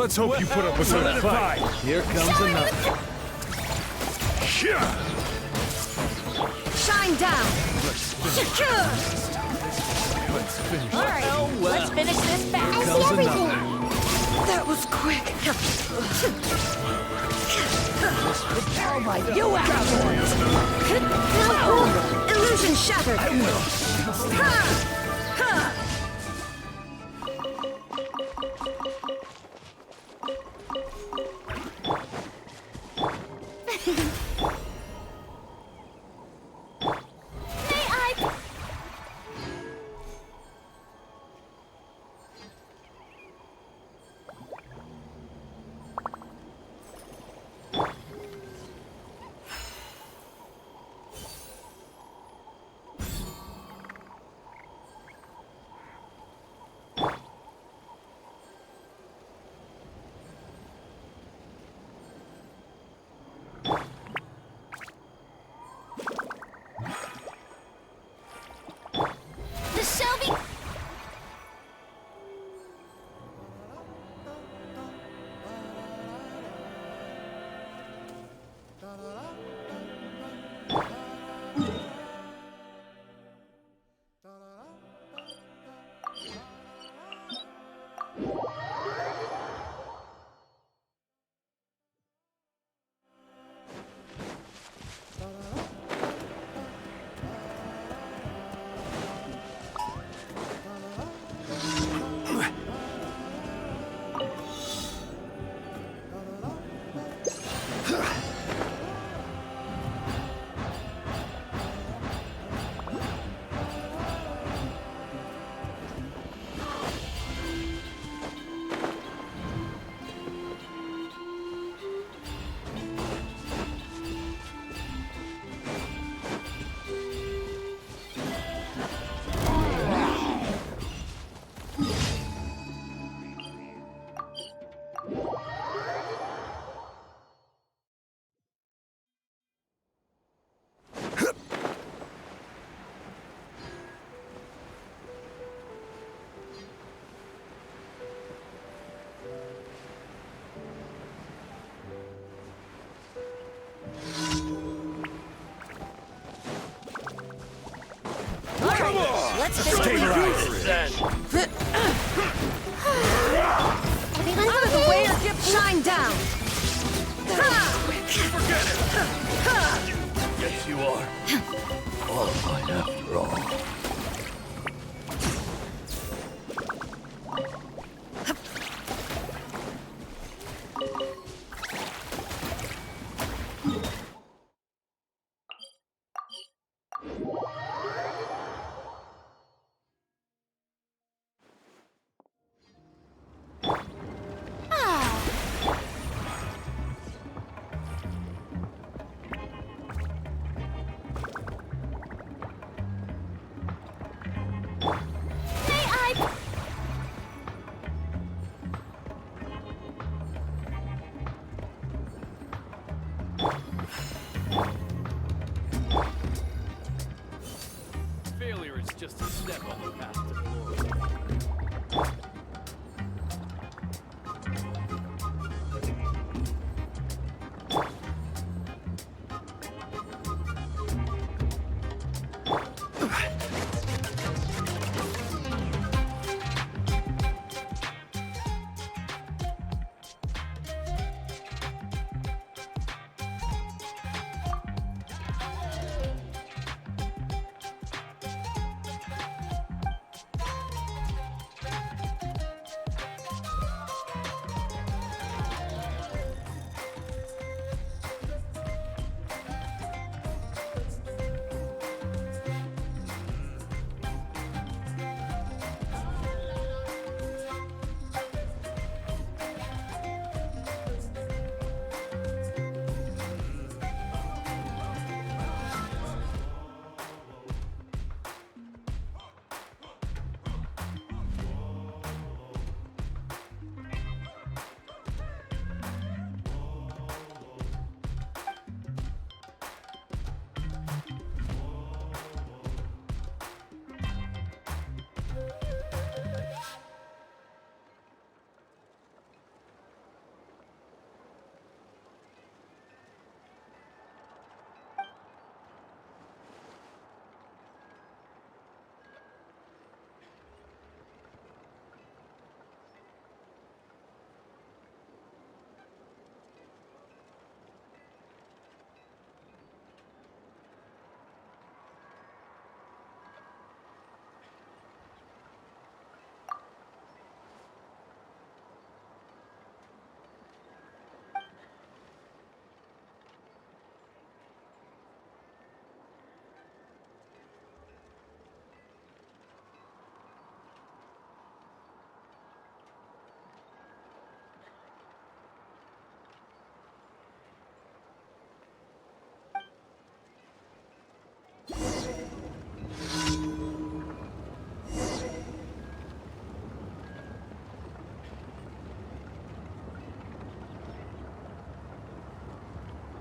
Let's hope you put up with a fight. Here comes another. Shine down! Let's finish. All right, let's finish this fast. I see everything! That was quick! Oh my, you out! Illusion shattered! I will. The Shelby. Let's finish this. Out of the way or get shine down! Forget it. Yes, you are. All mine after all. Failure is just a step on the path to glory.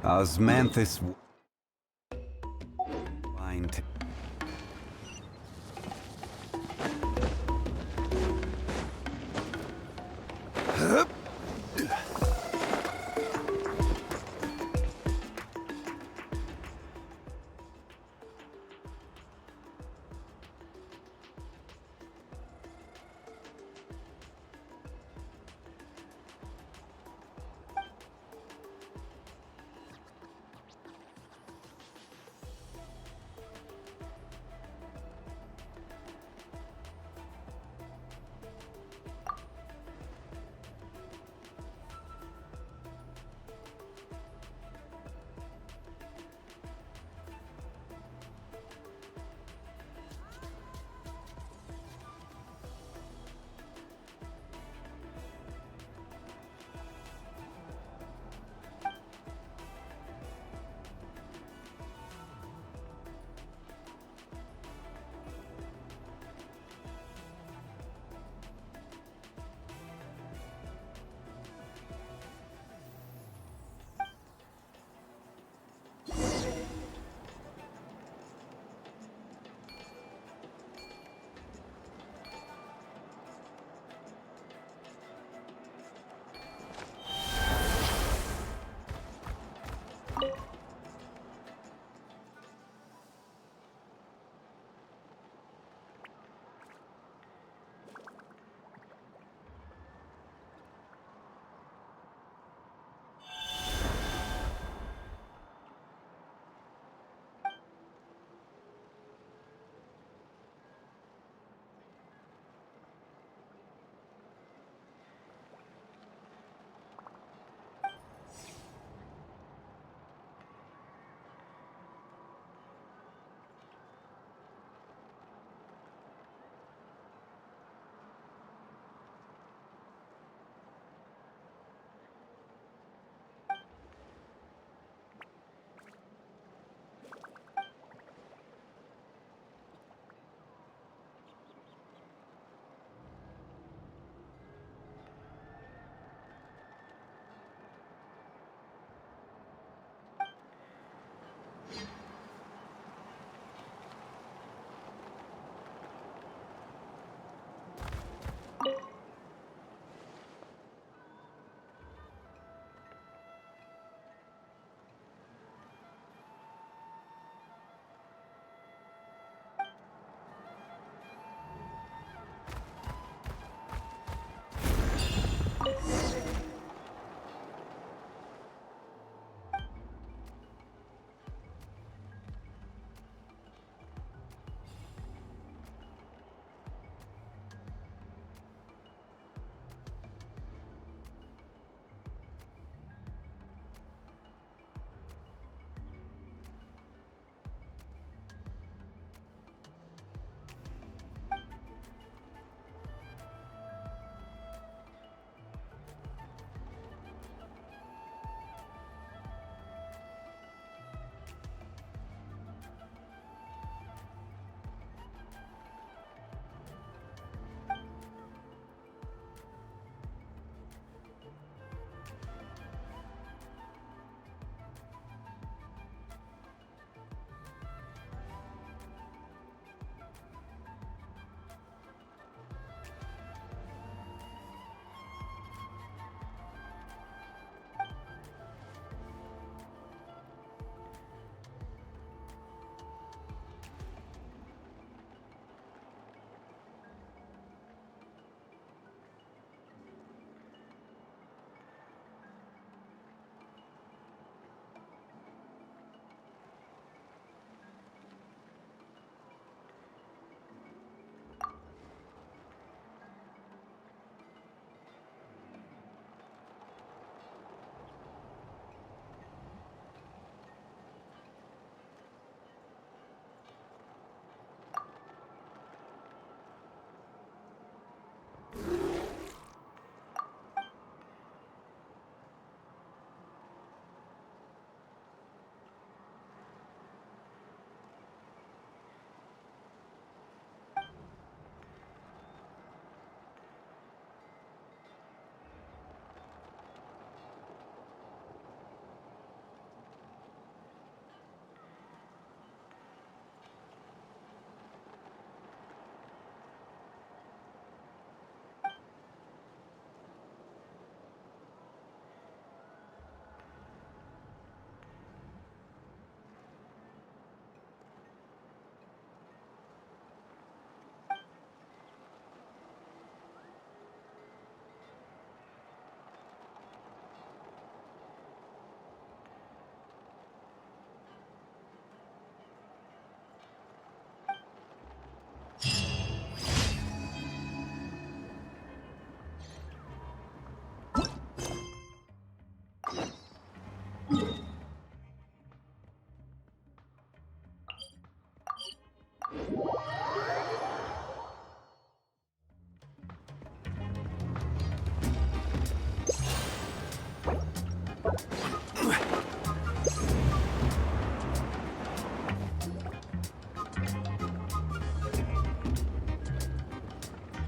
Osmanthus. Find.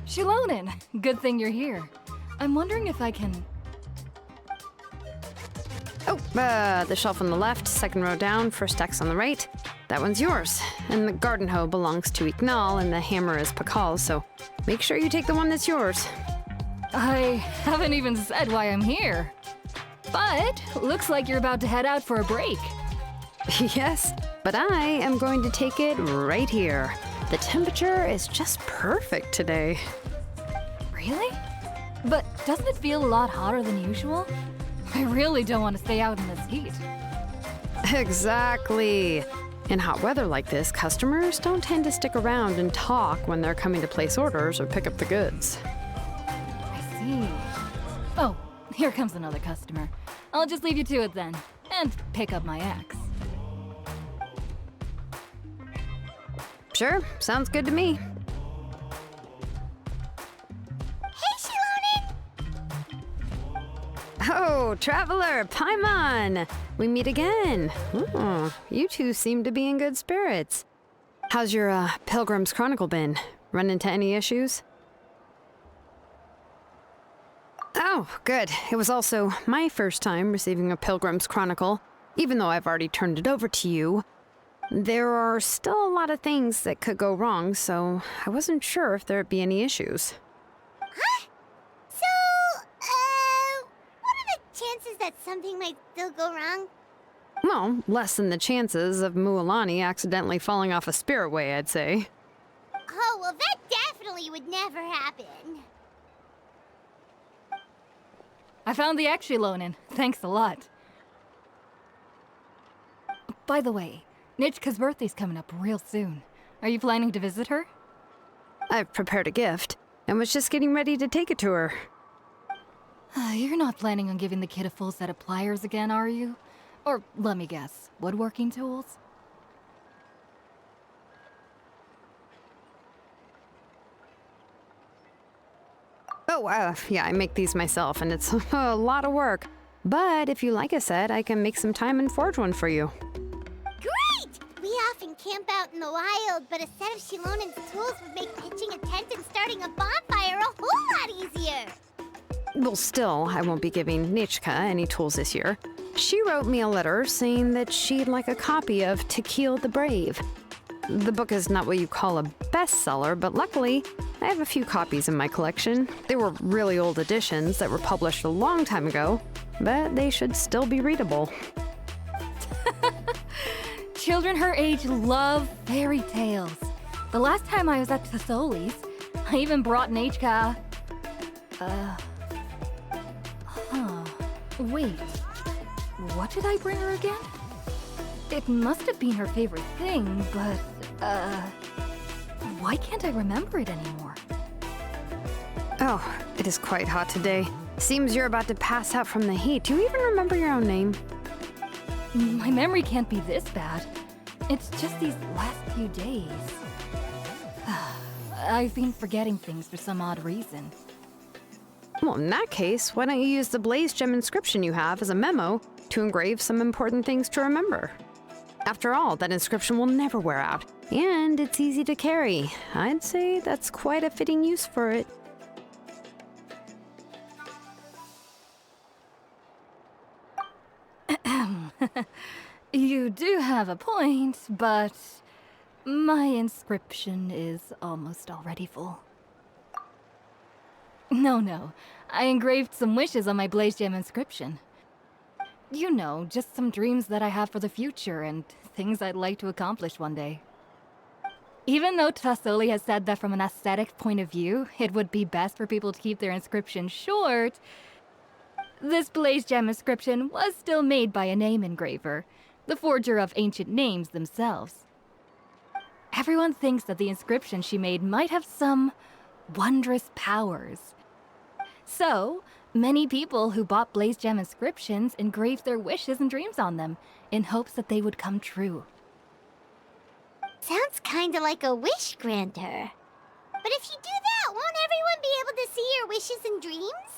Shilonin, good thing you're here. I'm wondering if I can... Oh, the shelf on the left, second row down, first X on the right. That one's yours. And the garden hoe belongs to Ignal, and the hammer is Pakal's, so make sure you take the one that's yours. I haven't even said why I'm here. But looks like you're about to head out for a break. Yes, but I am going to take it right here. The temperature is just perfect today. Really? But doesn't it feel a lot hotter than usual? I really don't want to stay out in this heat. Exactly. In hot weather like this, customers don't tend to stick around and talk when they're coming to place orders or pick up the goods. I see. Oh, here comes another customer. I'll just leave you to it then, and pick up my axe. Sure, sounds good to me. Oh, Traveler, Paimon! We meet again. Oh, you two seem to be in good spirits. How's your, Pilgrim's Chronicle been? Run into any issues? Oh, good. It was also my first time receiving a Pilgrim's Chronicle, even though I've already turned it over to you. There are still a lot of things that could go wrong, so I wasn't sure if there'd be any issues. Chances that something might still go wrong? Well, less than the chances of Mualani accidentally falling off a spirit way, I'd say. Oh, well, that definitely would never happen. I found the axe, Shilonin. Thanks a lot. By the way, Nichka's birthday's coming up real soon. Are you planning to visit her? I've prepared a gift, and was just getting ready to take it to her. You're not planning on giving the kid a full set of pliers again, are you? Or, let me guess, woodworking tools? Oh, yeah, I make these myself, and it's a lot of work. But if you like a set, I can make some time and forge one for you. Great! We often camp out in the wild, but a set of Shilonin's tools would make pitching a tent and starting a bonfire a whole lot easier. Well, still, I won't be giving Nichka any tools this year. She wrote me a letter saying that she'd like a copy of To Kill the Brave. The book is not what you call a bestseller, but luckily, I have a few copies in my collection. They were really old editions that were published a long time ago, but they should still be readable. Children her age love fairy tales. The last time I was at Thesoli's, I even brought Nichka... Wait, what did I bring her again? It must have been her favorite thing, but, why can't I remember it anymore? Oh, it is quite hot today. Seems you're about to pass out from the heat. Do you even remember your own name? My memory can't be this bad. It's just these last few days. I've been forgetting things for some odd reason. Well, in that case, why don't you use the blaze gem inscription you have as a memo to engrave some important things to remember? After all, that inscription will never wear out, and it's easy to carry. I'd say that's quite a fitting use for it. You do have a point, but my inscription is almost already full. No, I engraved some wishes on my blaze gem inscription. You know, just some dreams that I have for the future and things I'd like to accomplish one day. Even though Thesoli has said that from an aesthetic point of view, it would be best for people to keep their inscription short, this blaze gem inscription was still made by a name engraver, the forger of ancient names themselves. Everyone thinks that the inscription she made might have some wondrous powers. So, many people who bought blaze gem inscriptions engraved their wishes and dreams on them, in hopes that they would come true. Sounds kinda like a wish granter. But if you do that, won't everyone be able to see your wishes and dreams?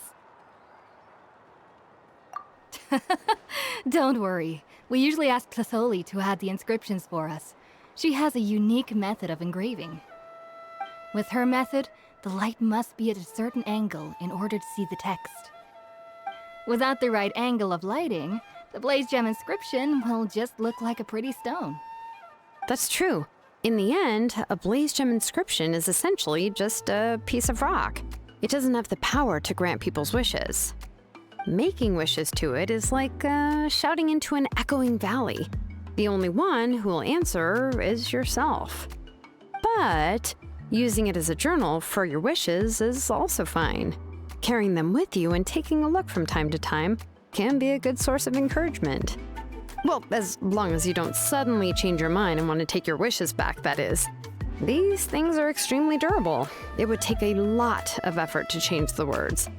Don't worry. We usually ask Thesoli to add the inscriptions for us. She has a unique method of engraving. With her method, the light must be at a certain angle in order to see the text. Without the right angle of lighting, the blaze gem inscription will just look like a pretty stone. That's true. In the end, a blaze gem inscription is essentially just a piece of rock. It doesn't have the power to grant people's wishes. Making wishes to it is like shouting into an echoing valley. The only one who will answer is yourself. But using it as a journal for your wishes is also fine. Carrying them with you and taking a look from time to time can be a good source of encouragement. Well, as long as you don't suddenly change your mind and want to take your wishes back, that is. These things are extremely durable. It would take a lot of effort to change the words.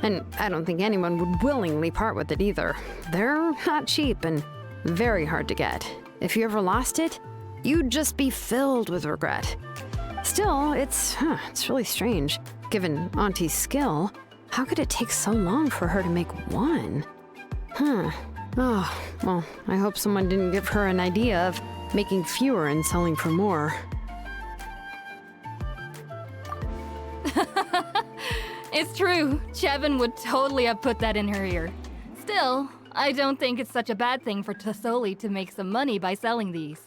And I don't think anyone would willingly part with it either. They're not cheap and very hard to get. If you ever lost it, you'd just be filled with regret. Still, it's really strange. Given Auntie's skill, how could it take so long for her to make one? Oh, well, I hope someone didn't give her an idea of making fewer and selling for more. It's true. Chevin would totally have put that in her ear. Still, I don't think it's such a bad thing for Tasoli to make some money by selling these.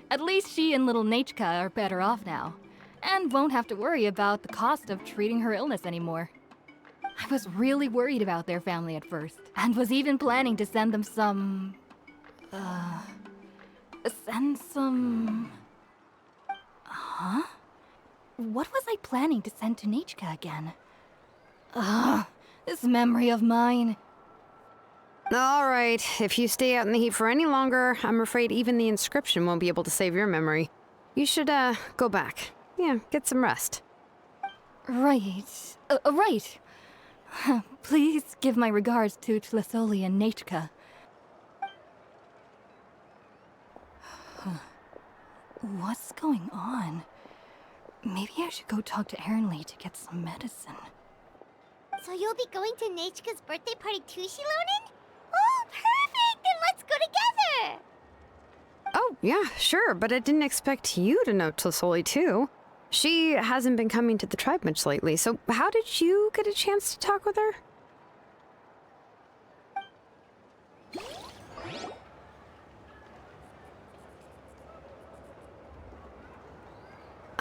At least she and little Nachka are better off now, and won't have to worry about the cost of treating her illness anymore. I was really worried about their family at first, and was even planning to send them some... Huh? What was I planning to send to Nachka again? This memory of mine. All right, if you stay out in the heat for any longer, I'm afraid even the inscription won't be able to save your memory. You should, go back. Yeah, get some rest. Right. Right. Please give my regards to Tlisoli and Nachka. What's going on? Maybe I should go talk to Ernly to get some medicine. So you'll be going to Nachka's birthday party too, Shilonen? Oh, perfect! Then let's go together! Oh, yeah, sure, but I didn't expect you to know Tlisoli too. She hasn't been coming to the tribe much lately, so how did you get a chance to talk with her?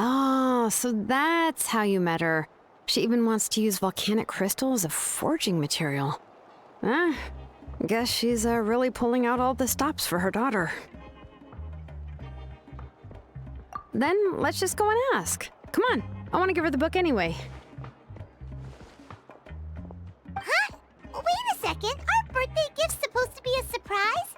Oh, so that's how you met her. She even wants to use volcanic crystal as a forging material. Guess she's really pulling out all the stops for her daughter. Then let's just go and ask. Come on, I want to give her the book anyway. Huh? Wait a second, aren't birthday gifts supposed to be a surprise?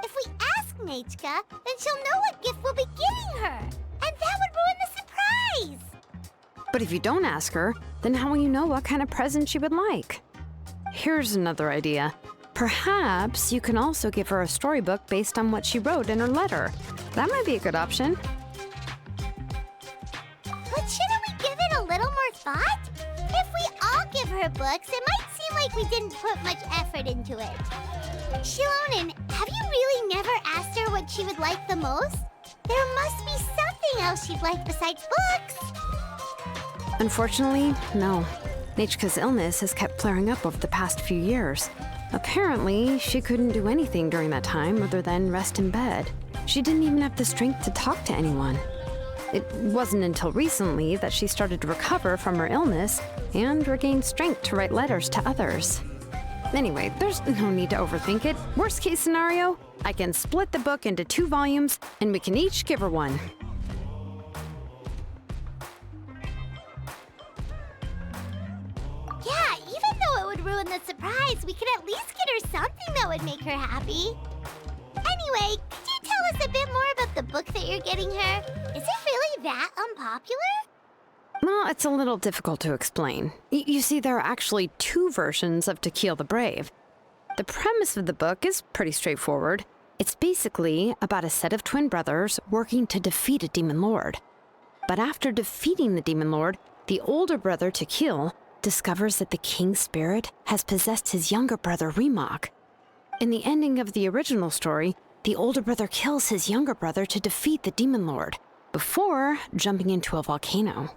If we ask Nachka, then she'll know what gift we'll be giving her. And that would ruin the surprise! But if you don't ask her, then how will you know what kind of present she would like? Here's another idea. Perhaps you can also give her a storybook based on what she wrote in her letter. That might be a good option. But shouldn't we give it a little more thought? If we all give her books, it might seem like we didn't put much effort into it. Shilonen, have you really never asked her what she would like the most? There must be something else she'd like besides books. Unfortunately, no. Nachka's illness has kept flaring up over the past few years. Apparently, she couldn't do anything during that time other than rest in bed. She didn't even have the strength to talk to anyone. It wasn't until recently that she started to recover from her illness and regained strength to write letters to others. Anyway, there's no need to overthink it. Worst case scenario, I can split the book into 2 volumes and we can each give her one. Yeah, even though it would ruin the surprise, we could at least get her something that would make her happy. Anyway, could you tell us a bit more about the book that you're getting her? Is it really that unpopular? Well, it's a little difficult to explain. You see, there are actually 2 versions of To Kill the Brave. The premise of the book is pretty straightforward. It's basically about a set of twin brothers working to defeat a demon lord. But after defeating the demon lord, the older brother, To Kill, discovers that the king's spirit has possessed his younger brother, Remok. In the ending of the original story, The older brother kills his younger brother to defeat the Demon Lord, before jumping into a volcano.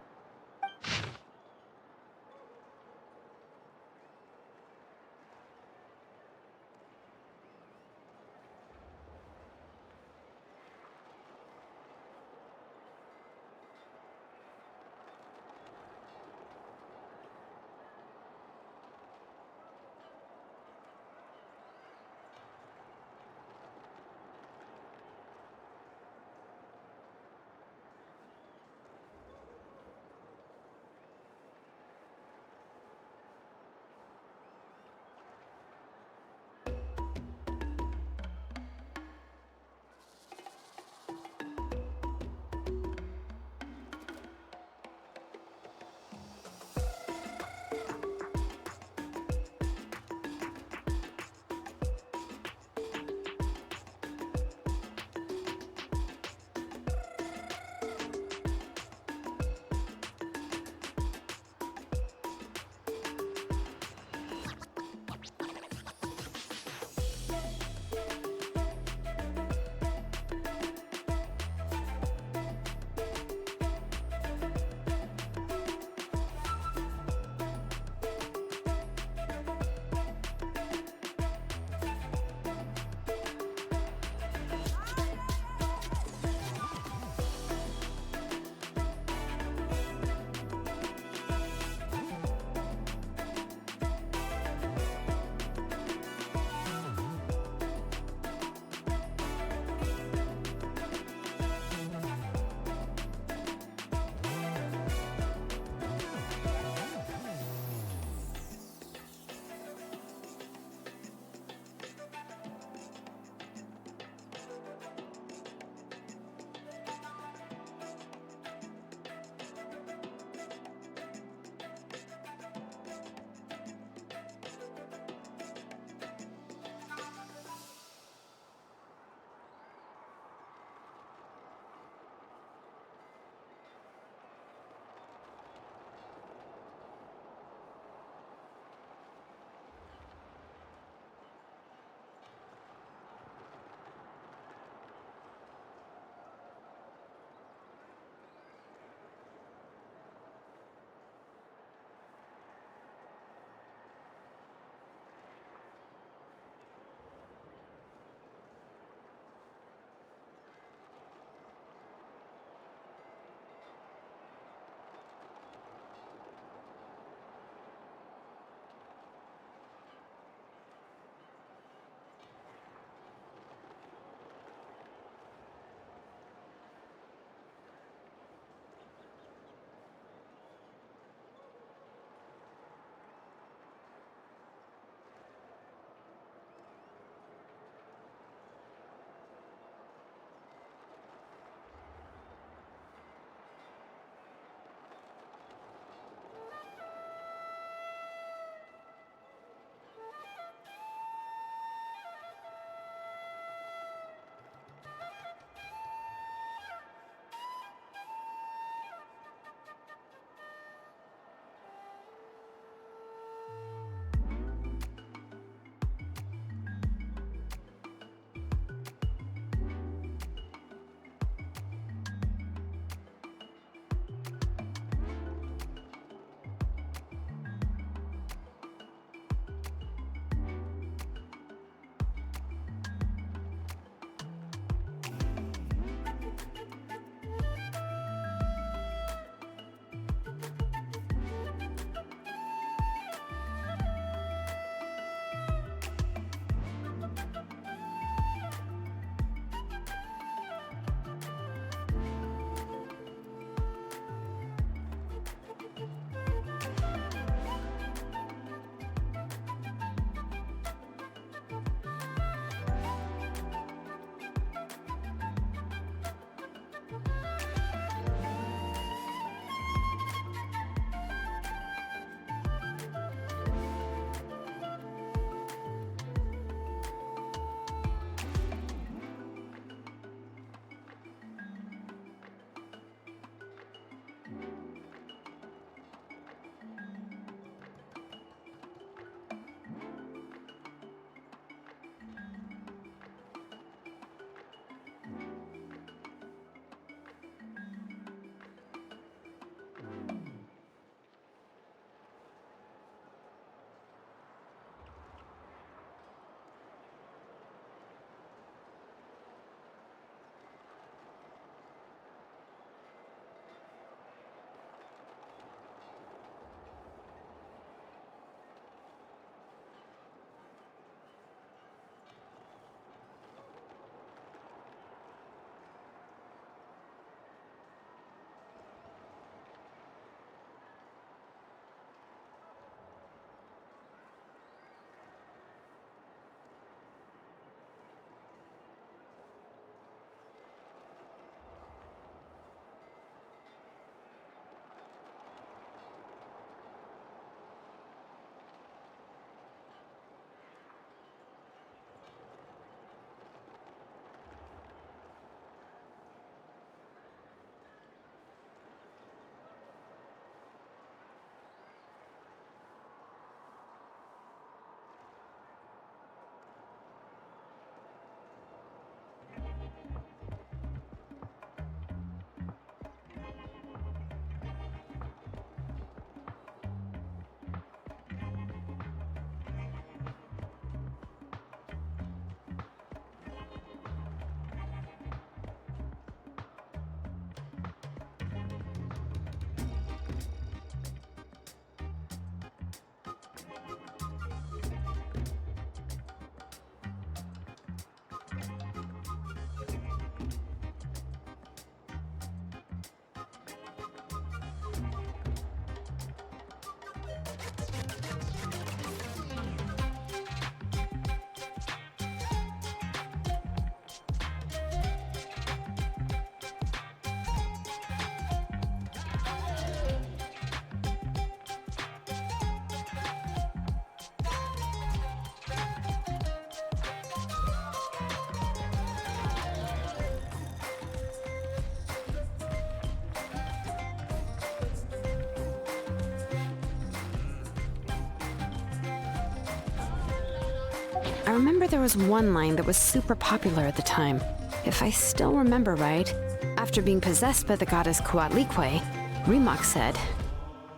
remember there was one line that was super popular at the time. If I still remember right, after being possessed by the goddess Coatlicue, Remox said,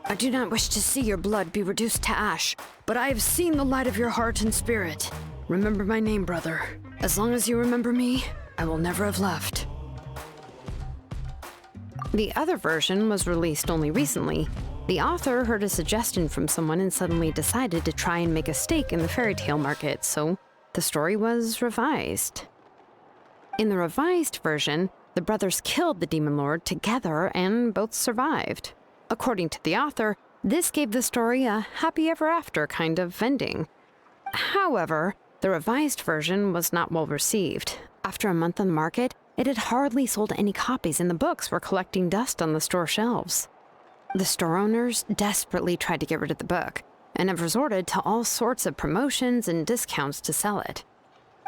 "I do not wish to see your blood be reduced to ash, but I have seen the light of your heart and spirit. Remember my name, brother. As long as you remember me, I will never have left." The other version was released only recently. The author heard a suggestion from someone and suddenly decided to try and make a stake in the fairy tale market, so the story was revised. In the revised version, the brothers killed the demon lord together and both survived. According to the author, this gave the story a happy ever after kind of ending. However, the revised version was not well received. After a month on the market, it had hardly sold any copies and the books were collecting dust on the store shelves. The store owners desperately tried to get rid of the book and have resorted to all sorts of promotions and discounts to sell it.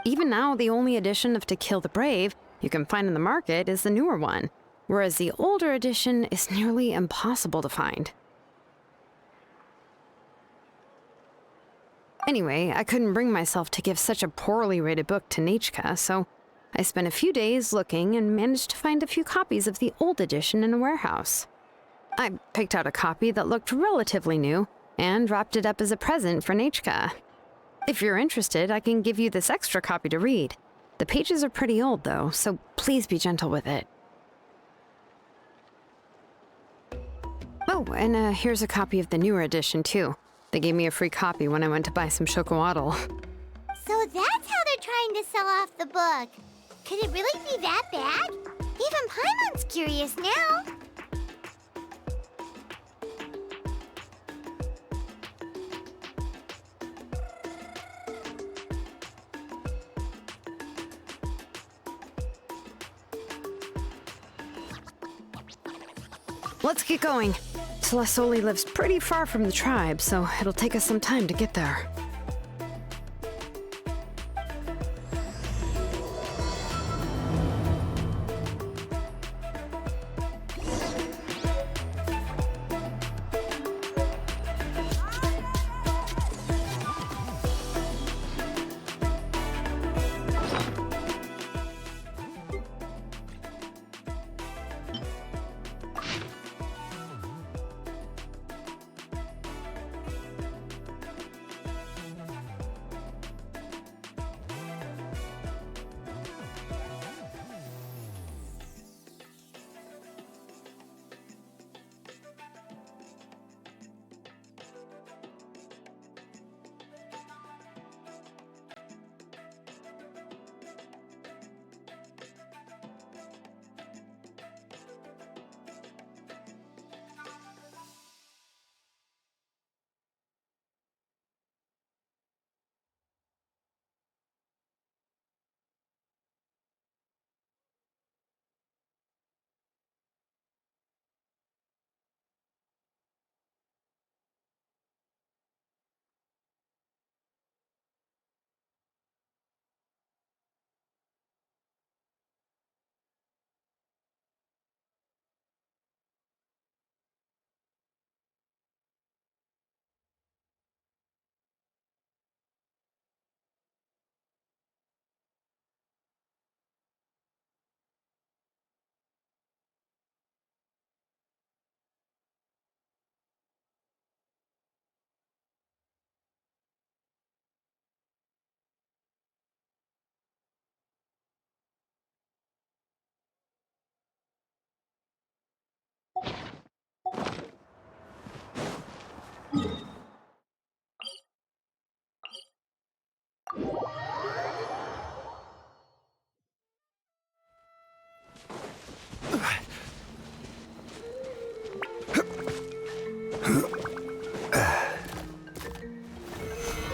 Even now, the only edition of To Kill the Brave you can find in the market is the newer one, whereas the older edition is nearly impossible to find. Anyway, I couldn't bring myself to give such a poorly rated book to Nichka, so I spent a few days looking and managed to find a few copies of the old edition in a warehouse. I picked out a copy that looked relatively new and wrapped it up as a present for Nichka. If you're interested, I can give you this extra copy to read. The pages are pretty old though, so please be gentle with it. Oh, and here's a copy of the newer edition too. They gave me a free copy when I went to buy some chocowaddle. So that's how they're trying to sell off the book. Could it really be that bad? Even Paimon's curious now. Let's get going. Celestoli lives pretty far from the tribe, so it'll take us some time to get there.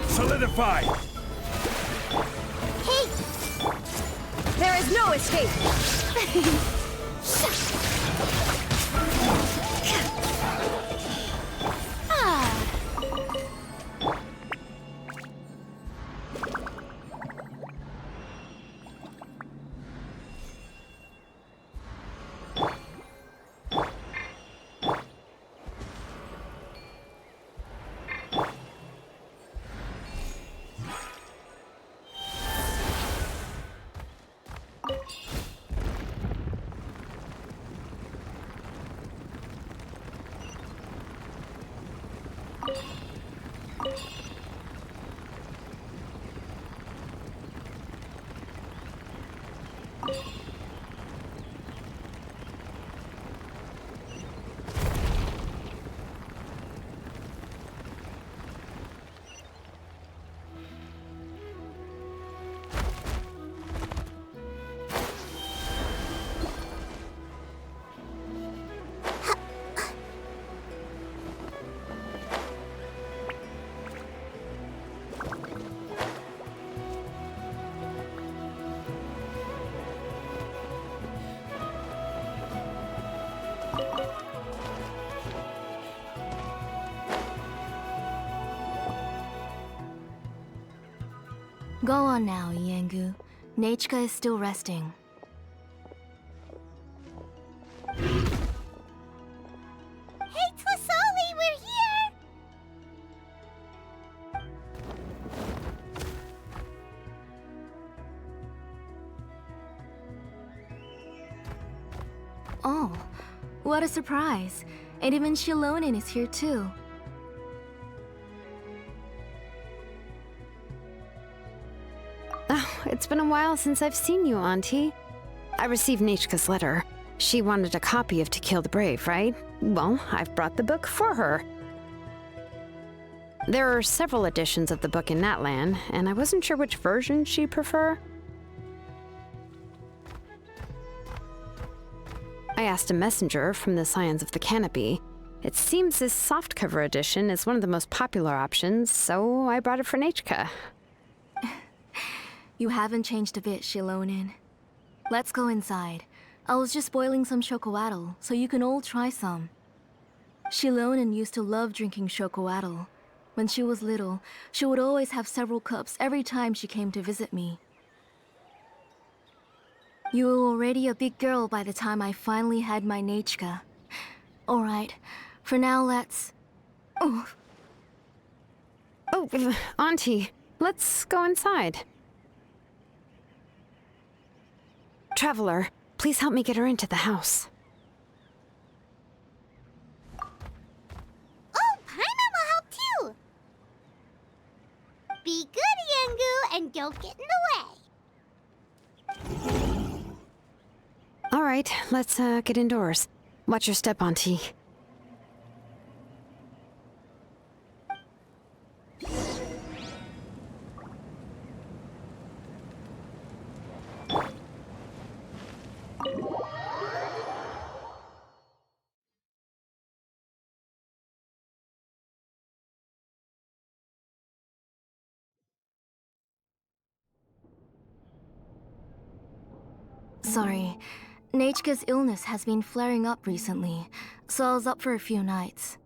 Solidify! Hey! There is no escape! Go on now, Iengu. Nechka is still resting. Hey, Tlasoli, we're here! Oh, what a surprise. And even Shilonin is here too. Oh, it's been a while since I've seen you, Auntie. I received Nechka's letter. She wanted a copy of To Kill the Brave, right? Well, I've brought the book for her. There are several editions of the book in Natlan, and I wasn't sure which version she'd prefer. I asked a messenger from the Scions of the Canopy. It seems this softcover edition is one of the most popular options, so I brought it for Nechka. You haven't changed a bit, Shilonin. Let's go inside. I was just boiling some chocoatl, so you can all try some. Shilonin used to love drinking chocoatl. When she was little, she would always have several cups every time she came to visit me. You were already a big girl by the time I finally had my Nechka. Alright, for now let's... Oh, Auntie, let's go inside. Traveler, please help me get her into the house. Oh, Paimon will help too! Be good, Iengu, and don't get in the way. All right, let's get indoors. Watch your step, Auntie. sorry. Nechka's illness has been flaring up recently, so I was up for a few nights.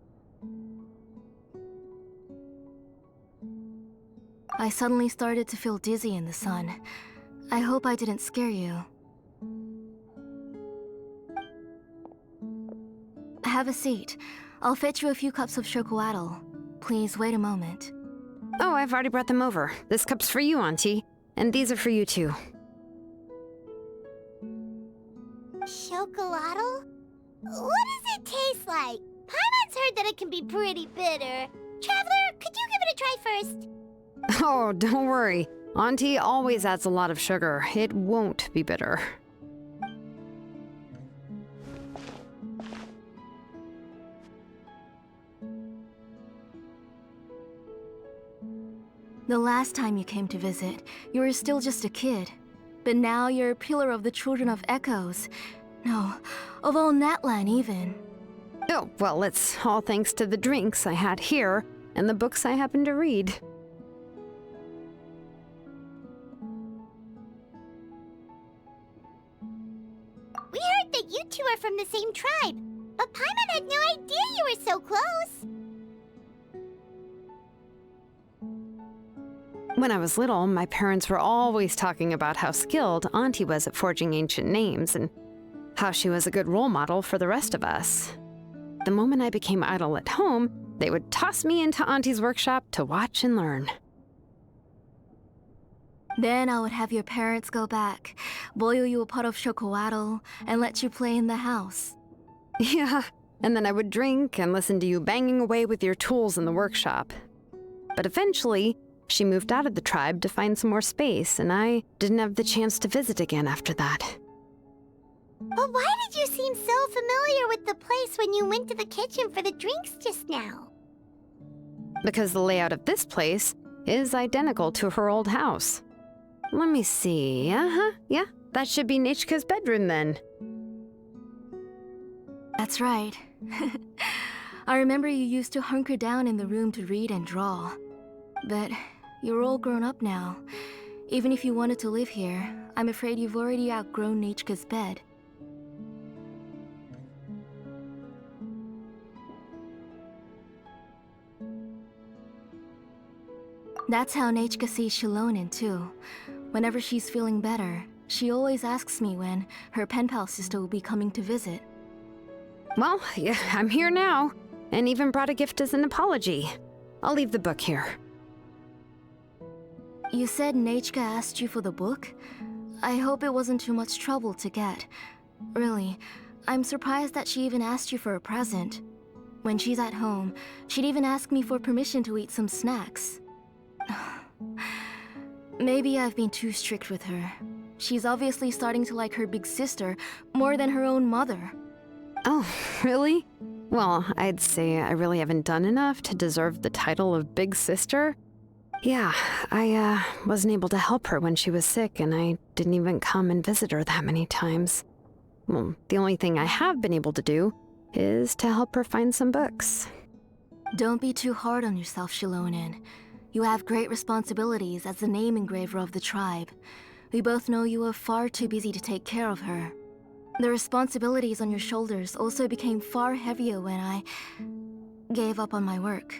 I suddenly started to feel dizzy in the sun. I hope I didn't scare you. Have a seat. I'll fetch you a few cups of chocoatl. Please wait a moment. Oh, I've already brought them over. This cup's for you, Auntie. And these are for you, too. Chocolatl? What does it taste like? Paimon's heard that it can be pretty bitter. Traveler, could you give it a try first? Oh, don't worry. Auntie always adds a lot of sugar. It won't be bitter. The last time you came to visit, you were still just a kid. But now you're a pillar of the Children of Echoes. No, of all Natlan even. Oh, well, it's all thanks to the drinks I had here and the books I happened to read. We heard that you two are from the same tribe, but Paimon had no idea you were so close. When I was little, my parents were always talking about how skilled Auntie was at forging ancient names and how she was a good role model for the rest of us. The moment I became idle at home, they would toss me into Auntie's workshop to watch and learn. Then I would have your parents go back, boil you a pot of chocoatl, and let you play in the house. Yeah, and then I would drink and listen to you banging away with your tools in the workshop. But eventually, she moved out of the tribe to find some more space, and I didn't have the chance to visit again after that. But why did you seem so familiar with the place when you went to the kitchen for the drinks just now? Because the layout of this place is identical to her old house. Let me see. Yeah, that should be Nechka's bedroom then. That's right. I remember you used to hunker down in the room to read and draw. But you're all grown up now. Even if you wanted to live here, I'm afraid you've already outgrown Nechka's bed. That's how Nechka sees Shilonen, too. Whenever she's feeling better, she always asks me when her pen pal sister will be coming to visit. Well, yeah, I'm here now, and even brought a gift as an apology. I'll leave the book here. You said Nechka asked you for the book? I hope it wasn't too much trouble to get. Really, I'm surprised that she even asked you for a present. When she's at home, she'd even ask me for permission to eat some snacks. Maybe I've been too strict with her. She's obviously starting to like her big sister more than her own mother. Oh, really? Well, I'd say I really haven't done enough to deserve the title of big sister. Yeah, I wasn't able to help her when she was sick, and I didn't even come and visit her that many times. Well, the only thing I have been able to do is to help her find some books. Don't be too hard on yourself, Shilonen. You have great responsibilities as the name engraver of the tribe. We both know you are far too busy to take care of her. The responsibilities on your shoulders also became far heavier when I gave up on my work.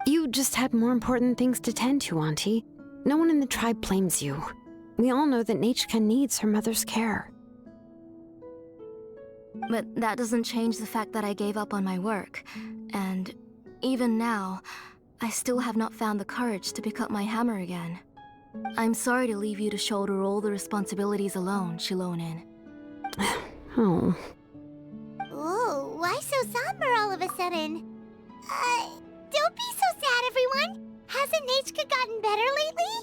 You just had more important things to tend to, Auntie. No one in the tribe blames you. We all know that Nechka needs her mother's care. But that doesn't change the fact that I gave up on my work. And even now, I still have not found the courage to pick up my hammer again. I'm sorry to leave you to shoulder all the responsibilities alone, Shilonen. Oh. Ooh, why so somber all of a sudden? Don't be so sad, everyone! Hasn't Nechka gotten better lately?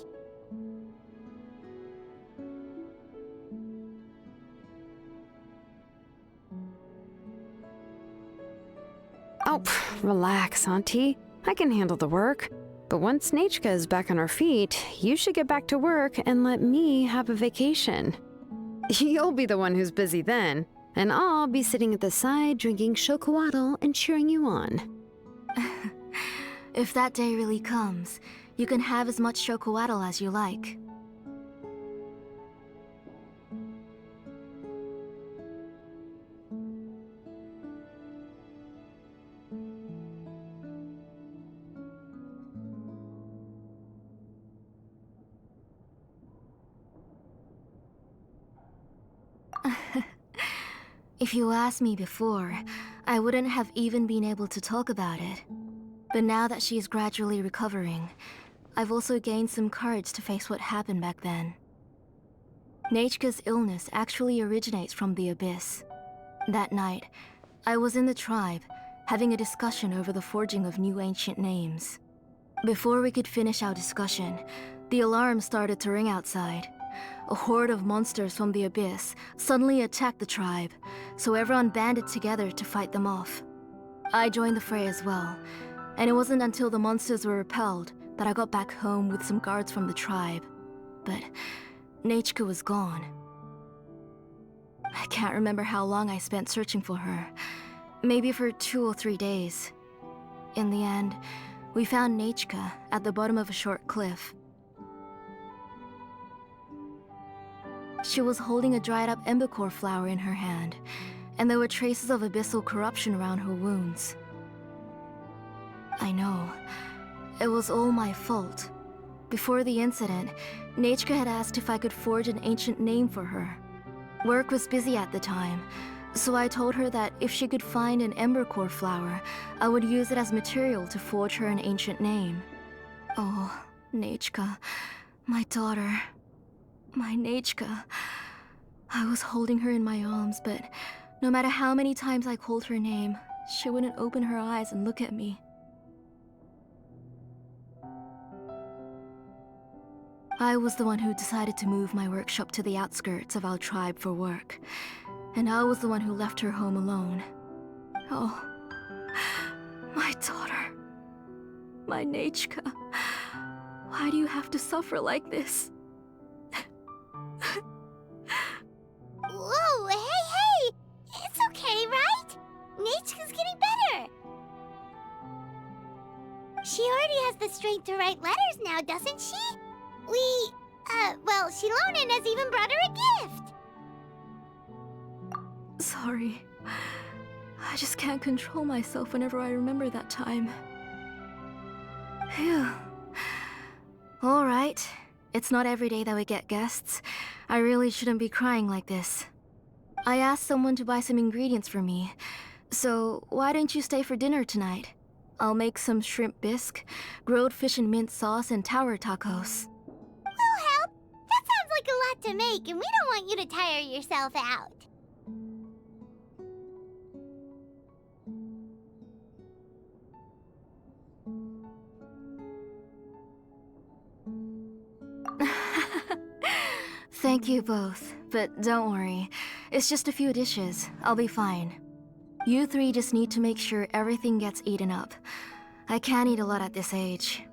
Oh, relax, Auntie. I can handle the work. But once Nechka is back on her feet, you should get back to work and let me have a vacation. You'll be the one who's busy then, and I'll be sitting at the side drinking chocolatl and cheering you on. If that day really comes, you can have as much chocolatl as you like. If you asked me before, I wouldn't have even been able to talk about it. But now that she's gradually recovering, I've also gained some courage to face what happened back then. Nechka's illness actually originates from the Abyss. That night, I was in the tribe, having a discussion over the forging of new ancient names. Before we could finish our discussion, the alarm started to ring outside. A horde of monsters from the Abyss suddenly attacked the tribe, so everyone banded together to fight them off. I joined the fray as well, and it wasn't until the monsters were repelled that I got back home with some guards from the tribe. But Nechka was gone. I can't remember how long I spent searching for her. Maybe for 2 or 3 days. In the end, we found Nechka at the bottom of a short cliff. She was holding a dried-up embercore flower in her hand, and there were traces of abyssal corruption around her wounds. I know. It was all my fault. Before the incident, Nechka had asked if I could forge an ancient name for her. Work was busy at the time, so I told her that if she could find an embercore flower, I would use it as material to forge her an ancient name. Oh, Nechka, my daughter. My Nechka. I was holding her in my arms, but no matter how many times I called her name, she wouldn't open her eyes and look at me. I was the one who decided to move my workshop to the outskirts of our tribe for work, and I was the one who left her home alone. Oh, my daughter. My Nechka. Why do you have to suffer like this? Whoa, hey! It's okay, right? Nechka's getting better. She already has the strength to write letters now, doesn't she? Well, Shilonen has even brought her a gift. Sorry. I just can't control myself whenever I remember that time. Phew. All right. It's not every day that we get guests. I really shouldn't be crying like this. I asked someone to buy some ingredients for me. So, why don't you stay for dinner tonight? I'll make some shrimp bisque, grilled fish and mint sauce, and tower tacos. We'll help. That sounds like a lot to make, and we don't want you to tire yourself out. Thank you both, but don't worry. It's just a few dishes. I'll be fine. You three just need to make sure everything gets eaten up. I can't eat a lot at this age.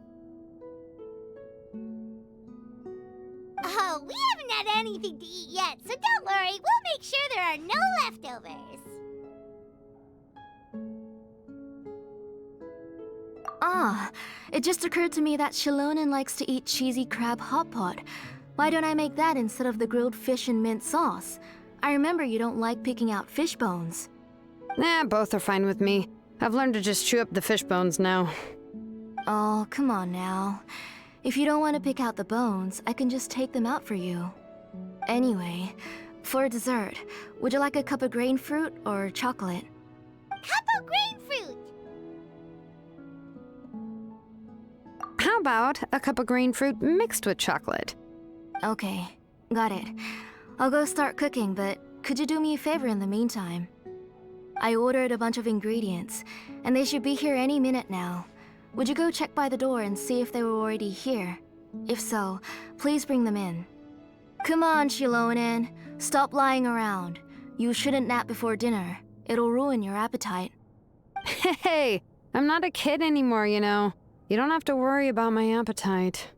Oh, we haven't had anything to eat yet, so don't worry. We'll make sure there are no leftovers. Ah, it just occurred to me that Shilonen likes to eat cheesy crab hot pot. Why don't I make that instead of the grilled fish and mint sauce? I remember you don't like picking out fish bones. Nah, both are fine with me. I've learned to just chew up the fish bones now. Oh, come on now. If you don't want to pick out the bones, I can just take them out for you. Anyway, for dessert, would you like a cup of grain fruit or chocolate? Cup of grain fruit! How about a cup of green fruit mixed with chocolate? Okay, got it. I'll go start cooking, but could you do me a favor in the meantime? I ordered a bunch of ingredients, and they should be here any minute now. Would you go check by the door and see if they were already here? If so, please bring them in. Come on, Shilonen. Stop lying around. You shouldn't nap before dinner. It'll ruin your appetite. Hey, I'm not a kid anymore, you know. You don't have to worry about my appetite.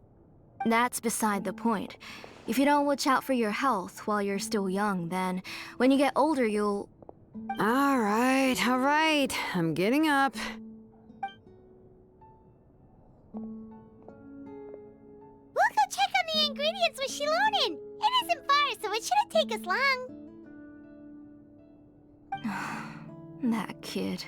That's beside the point. If you don't watch out for your health while you're still young, then when you get older, you'll... All right. I'm getting up. We'll go check on the ingredients with Shilonen. It isn't far, so it shouldn't take us long. That kid.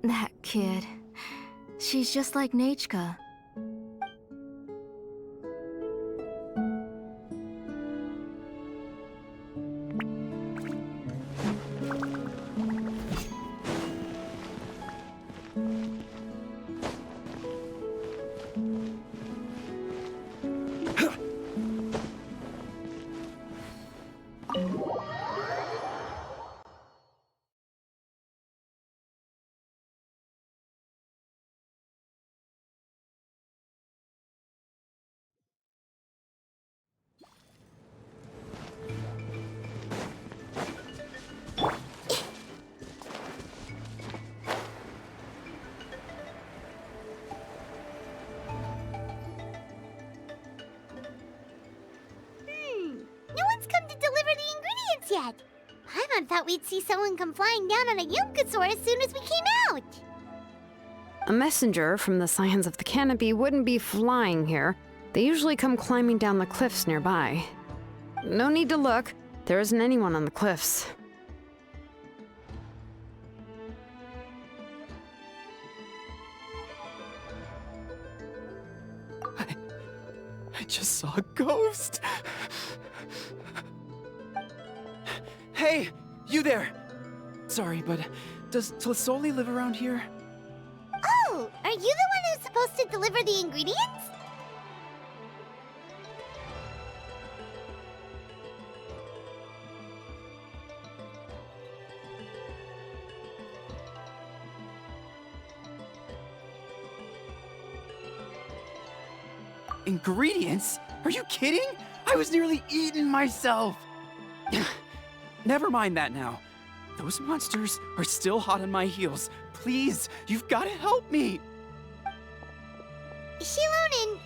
That kid. She's just like Nachka. No one's come to deliver the ingredients yet. Paimon thought we'd see someone come flying down on a Yunkasaur as soon as we came out. A messenger from the Scions of the Canopy wouldn't be flying here. They usually come climbing down the cliffs nearby. No need to look. There isn't anyone on the cliffs. I just saw a ghost. Hey, you there! Sorry, but does Tlisoli live around here? Oh, are you the one who's supposed to deliver the ingredients? Ingredients? Are you kidding? I was nearly eating myself! Never mind that now. Those monsters are still hot on my heels. Please, you've got to help me! Shilonen,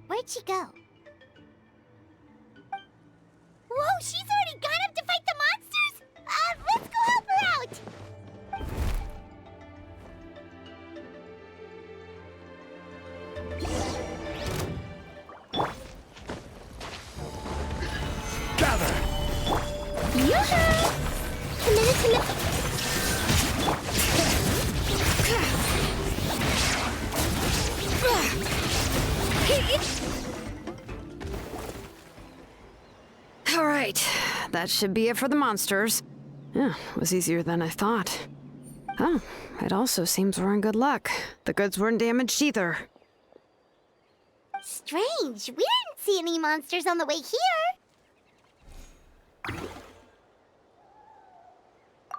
where'd she go? Whoa, she's already gone up to fight the monsters? Let's go help her out! Yoo-hoo! Come All right, that should be it for the monsters. Yeah, it was easier than I thought. Oh, it also seems we're in good luck. The goods weren't damaged either. Strange. We didn't see any monsters on the way here.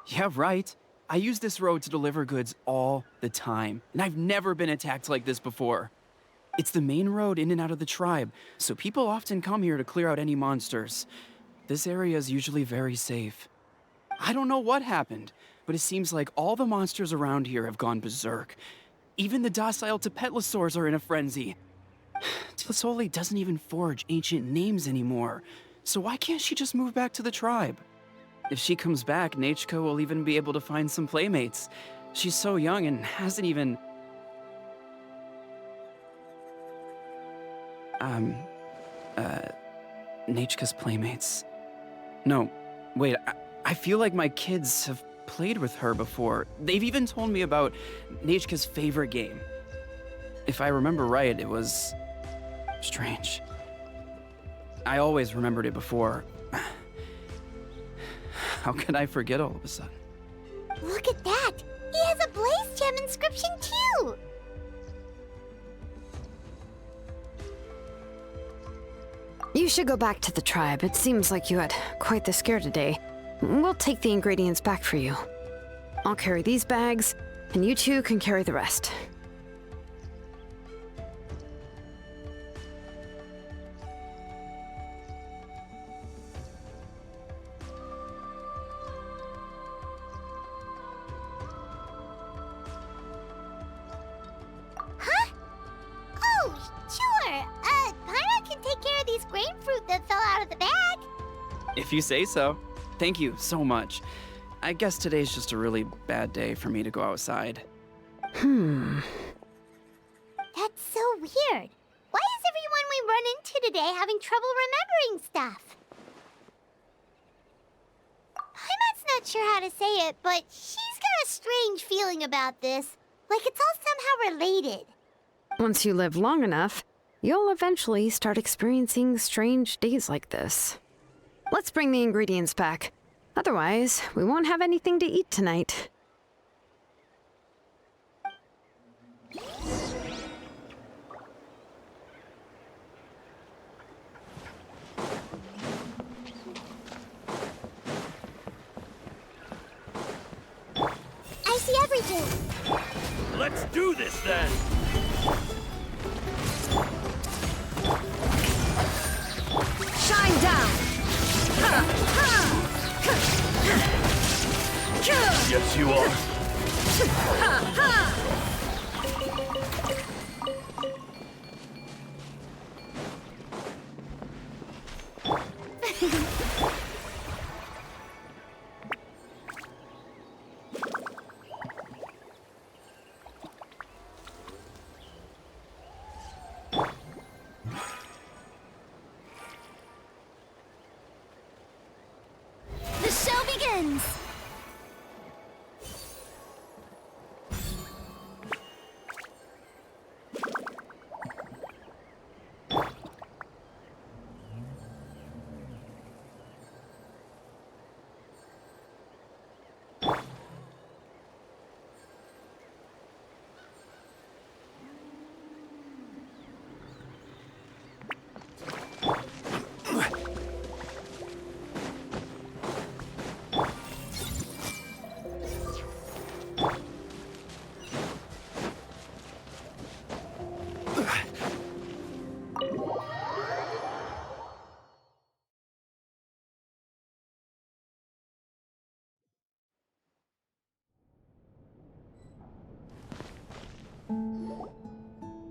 Yeah, right. I use this road to deliver goods all the time, and I've never been attacked like this before. It's the main road in and out of the tribe, so people often come here to clear out any monsters. This area is usually very safe. I don't know what happened, but it seems like all the monsters around here have gone berserk. Even the docile Tepetlosaurs are in a frenzy. Tlisoli doesn't even forge ancient names anymore, so why can't she just move back to the tribe? If she comes back, Nachka will even be able to find some playmates. She's so young and hasn't even... Nachka's playmates. No, wait, I feel like my kids have played with her before. They've even told me about Nachka's favorite game. If I remember right, it was... strange. I always remembered it before. How could I forget all of a sudden? Look at that! He has a Blaze Gem inscription too! You should go back to the tribe. It seems like you had quite the scare today. We'll take the ingredients back for you. I'll carry these bags, and you two can carry the rest. Huh? Oh, sure. Pyra can take care of these grapefruit that fell out of the bag. If you say so. Thank you so much. I guess today's just a really bad day for me to go outside. That's so weird. Why is everyone we run into today having trouble remembering stuff? Paimon's not sure how to say it, but she's got a strange feeling about this. Like it's all somehow related. Once you live long enough, you'll eventually start experiencing strange days like this. Let's bring the ingredients back. Otherwise, we won't have anything to eat tonight. I see everything. Let's do this then! Shine down! Yes, you are. The show begins!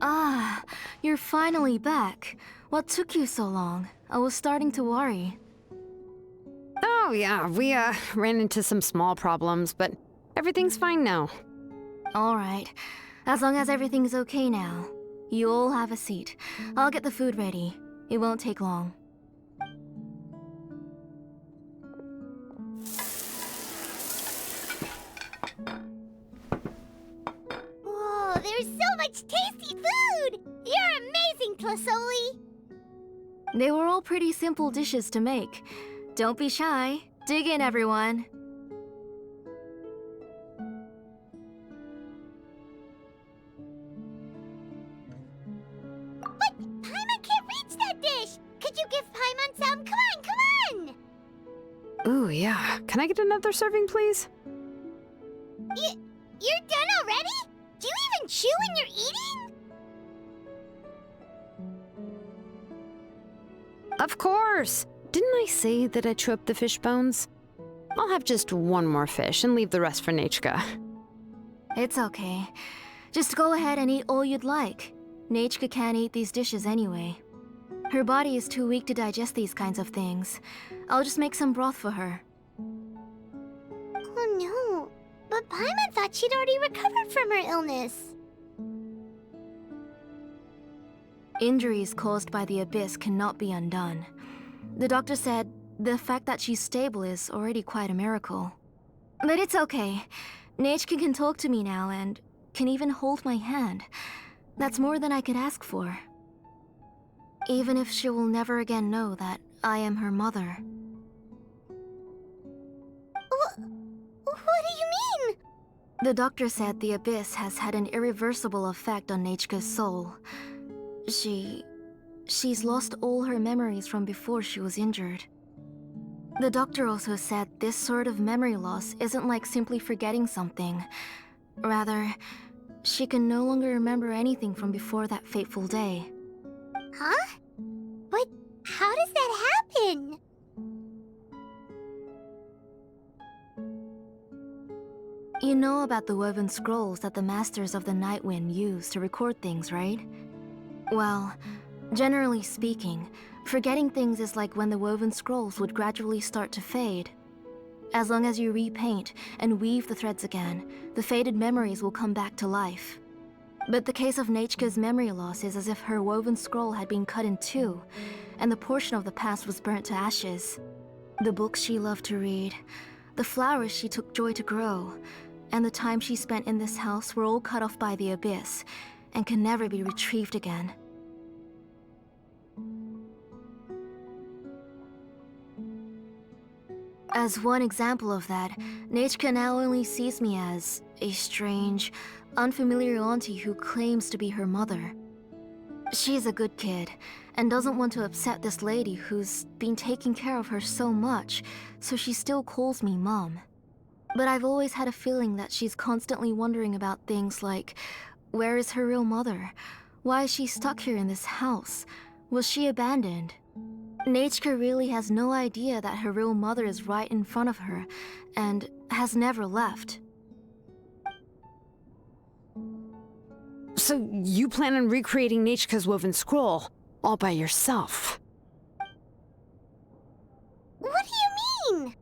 Ah, you're finally back. What took you so long? I was starting to worry. Oh yeah, we ran into some small problems, but everything's fine now. All right. As long as everything's okay now. You all have a seat. I'll get the food ready. It won't take long. such tasty food! You're amazing, Tlasoli! They were all pretty simple dishes to make. Don't be shy. Dig in, everyone. But Paimon can't reach that dish! Could you give Paimon some? Come on, come on! Ooh, yeah. Can I get another serving, please? You're done already? Do you even chew when you're eating? Of course! Didn't I say that I chew up the fish bones? I'll have just one more fish and leave the rest for Nechka. It's okay. Just go ahead and eat all you'd like. Nechka can't eat these dishes anyway. Her body is too weak to digest these kinds of things. I'll just make some broth for her. Oh no, but Paimon thought she'd already recovered from her illness. Injuries caused by the abyss cannot be undone. The doctor said the fact that she's stable is already quite a miracle. But it's okay. Nechka can talk to me now and can even hold my hand. That's more than I could ask for. Even if she will never again know that I am her mother. What do you mean? The doctor said the abyss has had an irreversible effect on Nechka's soul. She's lost all her memories from before she was injured. The doctor also said this sort of memory loss isn't like simply forgetting something. Rather, she can no longer remember anything from before that fateful day. Huh? But how does that happen? You know about the woven scrolls that the Masters of the Night Wind use to record things, right? Well, generally speaking, forgetting things is like when the woven scrolls would gradually start to fade. As long as you repaint and weave the threads again, the faded memories will come back to life. But the case of Nechka's memory loss is as if her woven scroll had been cut in two, and the portion of the past was burnt to ashes. The books she loved to read, the flowers she took joy to grow, and the time she spent in this house were all cut off by the abyss, and can never be retrieved again. As one example of that, Nechka now only sees me as a strange, unfamiliar auntie who claims to be her mother. She's a good kid, and doesn't want to upset this lady who's been taking care of her so much, so she still calls me Mom. But I've always had a feeling that she's constantly wondering about things like, where is her real mother? Why is she stuck here in this house? Was she abandoned? Nechka really has no idea that her real mother is right in front of her, and has never left. So you plan on recreating Nechka's woven scroll, all by yourself? What do you mean?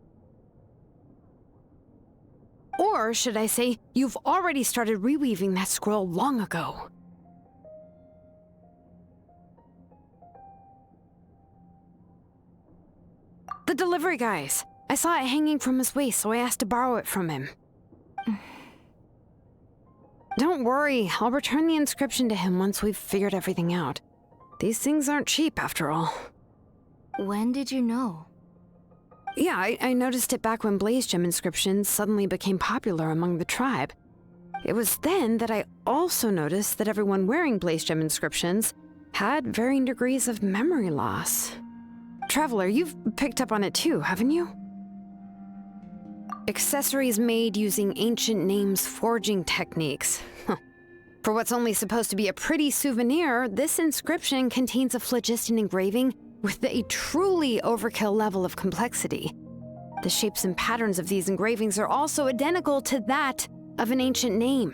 Or should I say, you've already started reweaving that scroll long ago. The delivery guys. I saw it hanging from his waist, so I asked to borrow it from him. Don't worry, I'll return the inscription to him once we've figured everything out. These things aren't cheap, after all. When did you know? Yeah, I noticed it back when Blaze Gem inscriptions suddenly became popular among the tribe. It was then that I also noticed that everyone wearing Blaze Gem inscriptions had varying degrees of memory loss. Traveler, you've picked up on it too, haven't you? Accessories made using ancient names forging techniques. For what's only supposed to be a pretty souvenir, this inscription contains a phlogiston engraving with a truly overkill level of complexity. The shapes and patterns of these engravings are also identical to that of an ancient name.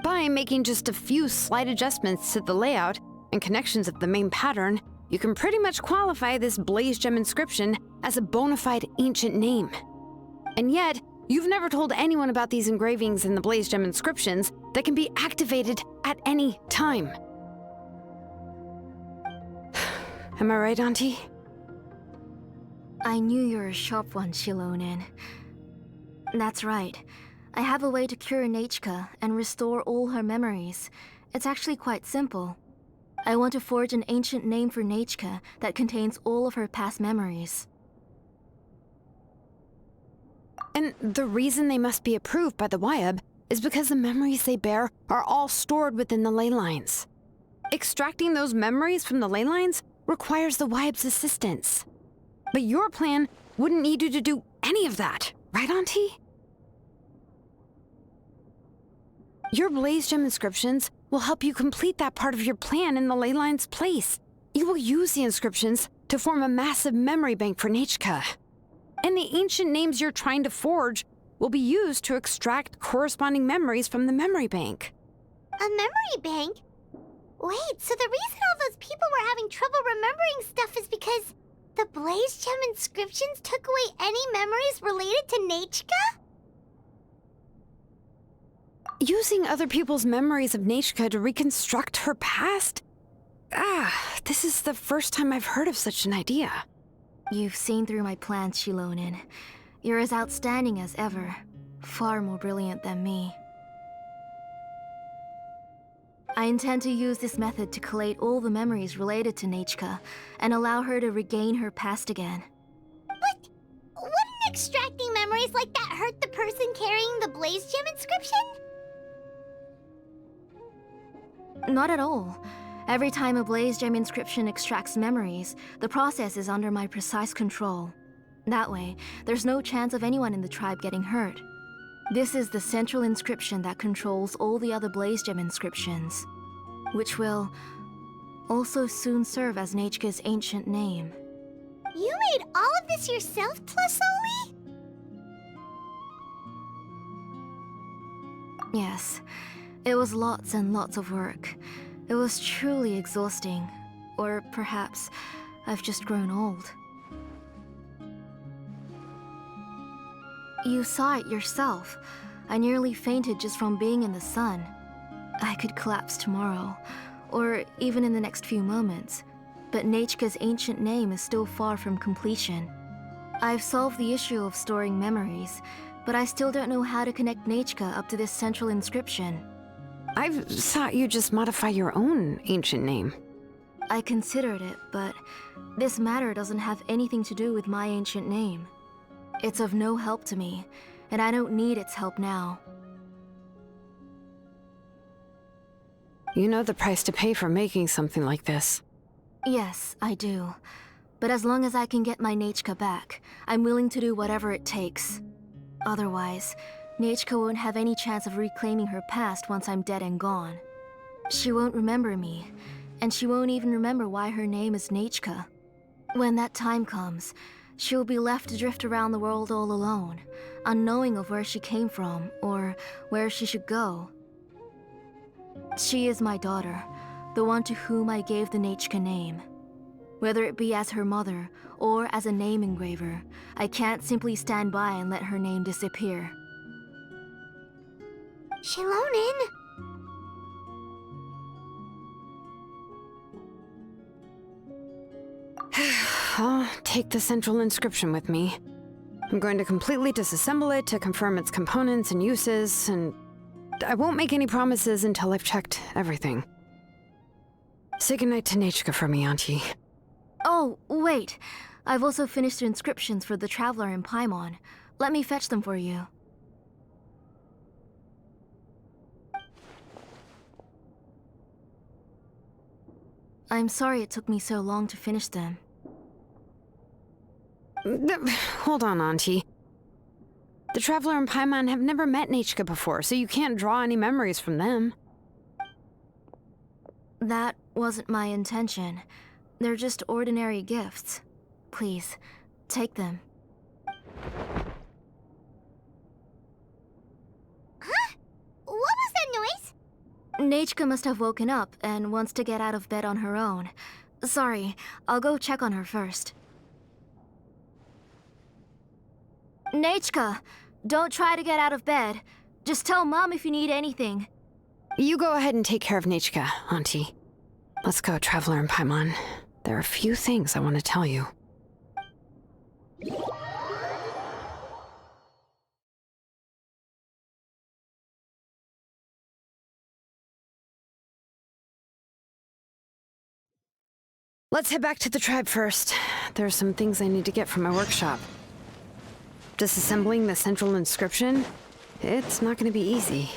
By making just a few slight adjustments to the layout and connections of the main pattern, you can pretty much qualify this Blaze Gem inscription as a bona fide ancient name. And yet, you've never told anyone about these engravings in the Blaze Gem inscriptions that can be activated at any time. Am I right, Auntie? I knew you're a sharp one, Shilonin. That's right. I have a way to cure Nechka and restore all her memories, It's actually quite simple. I want to forge an ancient name for Nechka that contains all of her past memories. And the reason they must be approved by the Wyab is because the memories they bear are all stored within the ley lines. Extracting those memories from the ley lines requires the Wyab's assistance. But your plan wouldn't need you to do any of that, right, Auntie? Your Blaze Gem inscriptions will help you complete that part of your plan in the ley line's place. You will use the inscriptions to form a massive memory bank for Nechka. And the ancient names you're trying to forge will be used to extract corresponding memories from the memory bank. A memory bank? Wait, so the reason all those people were having trouble remembering stuff is because the Blaze Gem inscriptions took away any memories related to Nechka? Using other people's memories of Nechka to reconstruct her past? This is the first time I've heard of such an idea. You've seen through my plans, Shilonin. You're as outstanding as ever. Far more brilliant than me. I intend to use this method to collate all the memories related to Nechka and allow her to regain her past again. But wouldn't extracting memories like that hurt the person carrying the Blaze Gem inscription? Not at all. Every time a Blaze Gem inscription extracts memories, the process is under my precise control. That way, there's no chance of anyone in the tribe getting hurt. This is the central inscription that controls all the other Blaze Gem inscriptions, which will also soon serve as Nechka's ancient name. You made all of this yourself, plus Oli? Yes, it was lots and lots of work. It was truly exhausting. Or perhaps I've just grown old. You saw it yourself. I nearly fainted just from being in the sun. I could collapse tomorrow, or even in the next few moments. But Nechka's ancient name is still far from completion. I've solved the issue of storing memories, but I still don't know how to connect Nechka up to this central inscription. I've thought you just modify your own ancient name. I considered it, but this matter doesn't have anything to do with my ancient name. It's of no help to me, and I don't need its help now. You know the price to pay for making something like this. Yes, I do. But as long as I can get my Nechka back, I'm willing to do whatever it takes. Otherwise, Nechka won't have any chance of reclaiming her past once I'm dead and gone. She won't remember me, and she won't even remember why her name is Nechka. When that time comes, she'll be left to drift around the world all alone, unknowing of where she came from or where she should go. She is my daughter, the one to whom I gave the Nechka name. Whether it be as her mother or as a name engraver, I can't simply stand by and let her name disappear. Shilonin? I'll take the central inscription with me. I'm going to completely disassemble it to confirm its components and uses, and I won't make any promises until I've checked everything. Say goodnight to Nechka for me, Auntie. Oh, wait. I've also finished the inscriptions for the Traveler in Paimon. Let me fetch them for you. I'm sorry it took me so long to finish them. Hold on, Auntie. The Traveler and Paimon have never met Nechka before, so you can't draw any memories from them. That wasn't my intention. They're just ordinary gifts. Please, take them. Huh? What was that noise? Nechka must have woken up and wants to get out of bed on her own. Sorry, I'll go check on her first. Nechka, don't try to get out of bed. Just tell Mom if you need anything. You go ahead and take care of Nechka, Auntie. Let's go, Traveler and Paimon. There are a few things I want to tell you. Let's head back to the tribe first. There are some things I need to get from my workshop. Disassembling the central inscription? It's not going to be easy.